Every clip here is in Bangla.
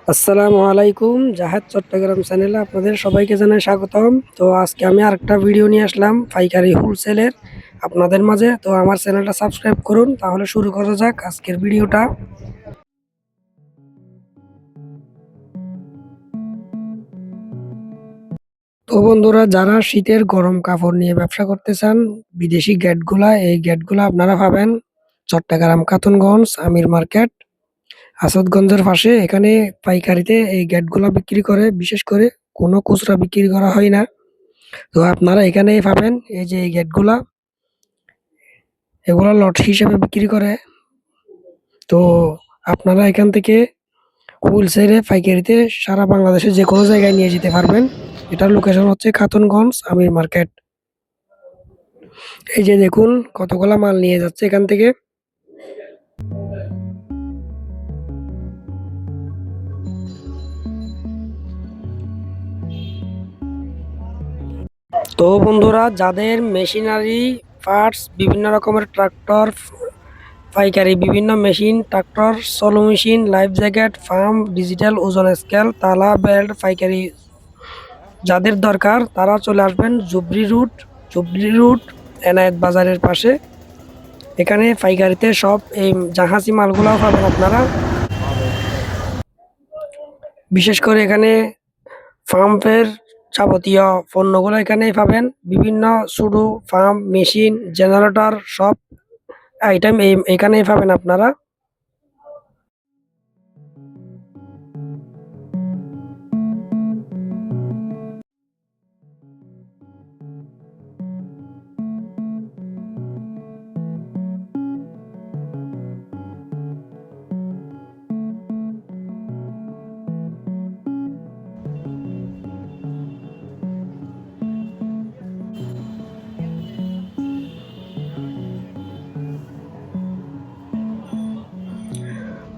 আসসালামু আলাইকুম, জাহাজ চট্টগ্রাম চ্যানেলে আপনাদের সবাইকে জানাই স্বাগতম। তো আজকে আমি আরেকটা ভিডিও নিয়ে আসলাম পাইকারি হোলসেলের আপনাদের মাঝে। তো আমার চ্যানেলটা সাবস্ক্রাইব করুন, তাহলে শুরু করা যাক আজকের ভিডিওটা। তো বন্ধুরা, যারা শীতের গরম কাপড় নিয়ে ব্যবসা করতে চান, বিদেশি এই গেটগুলা আপনারা পাবেন চট্টগ্রাম খাতুনগঞ্জ আমির মার্কেট আসাদগঞ্জের পাশে। এখানে পাইকারিতে এই গেটগুলা বিক্রি করে, বিশেষ করে কোনো খুচরা বিক্রি করা হয় না। তো আপনারা এখানেই পাবেন এই যে এই গেটগুলা, এগুলা লট হিসেবে বিক্রি করে। তো আপনারা এখান থেকে হোলসেলে পাইকারিতে সারা বাংলাদেশে যে কোনো জায়গায় নিয়ে যেতে পারবেন। এটার লোকেশন হচ্ছে খাতুনগঞ্জ আমির মার্কেট। এই যে দেখুন কতগুলা মাল নিয়ে যাচ্ছে এখান থেকে। তো বন্ধুরা, যাদের মেশিনারি পার্টস, বিভিন্ন রকমের ট্রাক্টর পাইকারি, বিভিন্ন machine, tractor, solo machine, life jacket, farm, digital ওজন স্কেল, তালা, বেল্ট পাইকারি যাদের দরকার তারা চলে আসবেন জুবলি রুট এনায়েত বাজারের পাশে। এখানে পাইকারিতে সব এই জাহাজি মালগুলাও পাবেন আপনারা। বিশেষ করে এখানে পাম্পের যাবতীয় পণ্যগুলো এখানেই পাবেন। বিভিন্ন শুরু পাম্প, মেশিন, জেনারেটর সব আইটেম এখানেই পাবেন আপনারা।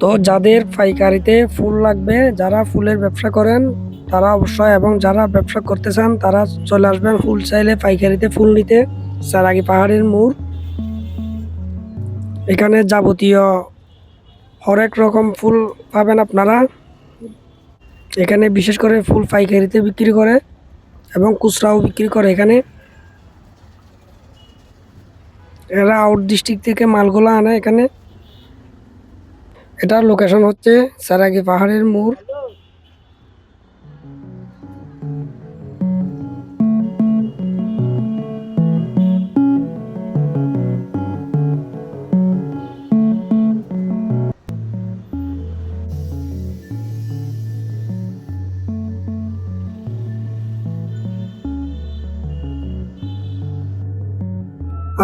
তো যাদের পাইকারিতে ফুল লাগবে, যারা ফুলের ব্যবসা করেন তারা অবশ্যই, এবং যারা ব্যবসা করতে চান তারা চলে আসবেন হোলসেলে পাইকারিতে ফুল নিতে সারাগি পাহাড়ের মোড়। এখানে যাবতীয় হরেক রকম ফুল পাবেন আপনারা। এখানে বিশেষ করে ফুল পাইকারিতে বিক্রি করে এবং খুচরাও বিক্রি করে। এখানে এরা আউট ডিস্ট্রিক্ট থেকে মালগুলো আনে এখানে। এটার লোকেশন হচ্ছে সারাগি পাহাড়ের মোড়।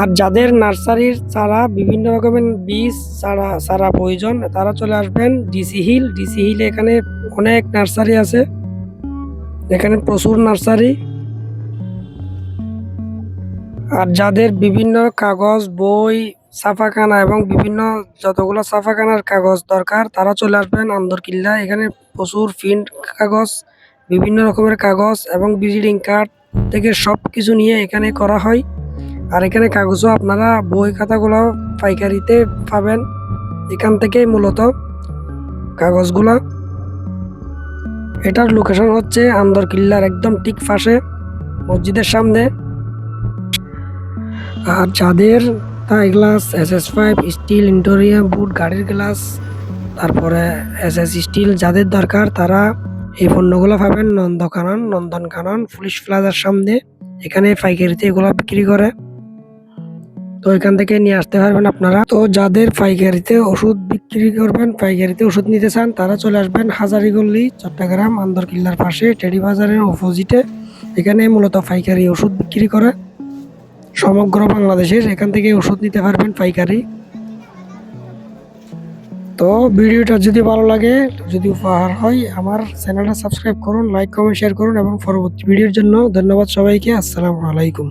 আর যাদের নার্সারির চারা, বিভিন্ন রকমের বীজ চারা প্রয়োজন, তারা চলে আসবেন ডিসি হিল। এখানে অনেক নার্সারি আছে, এখানে প্রচুর নার্সারি। আর যাদের বিভিন্ন কাগজ, বই, ছাপাখানা এবং বিভিন্ন যতগুলো ছাপাখানার কাগজ দরকার, তারা চলে আসবেন আন্দরকিল্লা। এখানে প্রচুর প্রিন্ট কাগজ, বিভিন্ন রকমের কাগজ এবং ভিজিটিং কার্ড থেকে সব কিছু নিয়ে এখানে করা হয়। আর এখানে কাগজও আপনারা বই খাতাগুলো পাইকারিতে পাবেন এখান থেকে মূলত কাগজগুলা। এটার লোকেশন হচ্ছে আন্দরকিল্লার একদম ঠিক পাশে মসজিদের সামনে। আর যাদের Thai glass, SS5 still, interim বুট, গাড়ির গ্লাস, তারপরে SS স্টিল যাদের দরকার তারা এই পণ্যগুলো পাবেন নন্দনকানন পুলিশ প্লাজার সামনে। এখানে পাইকারিতে এগুলো বিক্রি করে, তো এখান থেকে নিয়ে আসতে পারবেন আপনারা। তো যাদের পাইকারিতে ওষুধ বিক্রি করবেন, পাইকারিতে ওষুধ নিতে চান, তারা চলে আসবেন হাজারীগল্লি চট্টগ্রাম আন্দরকিল্লার পাশে টেডি বাজারের অপোজিটে। এখানে মূলত পাইকারি ওষুধ বিক্রি করে সমগ্র বাংলাদেশের। এখান থেকে ওষুধ নিতে পারবেন পাইকারি। তো ভিডিওটা যদি ভালো লাগে, যদি উপকার হয়, আমার চ্যানেলটা সাবস্ক্রাইব করুন, লাইক, কমেন্ট, শেয়ার করুন এবং পরবর্তী ভিডিওর জন্য ধন্যবাদ সবাইকে। আসসালামু আলাইকুম।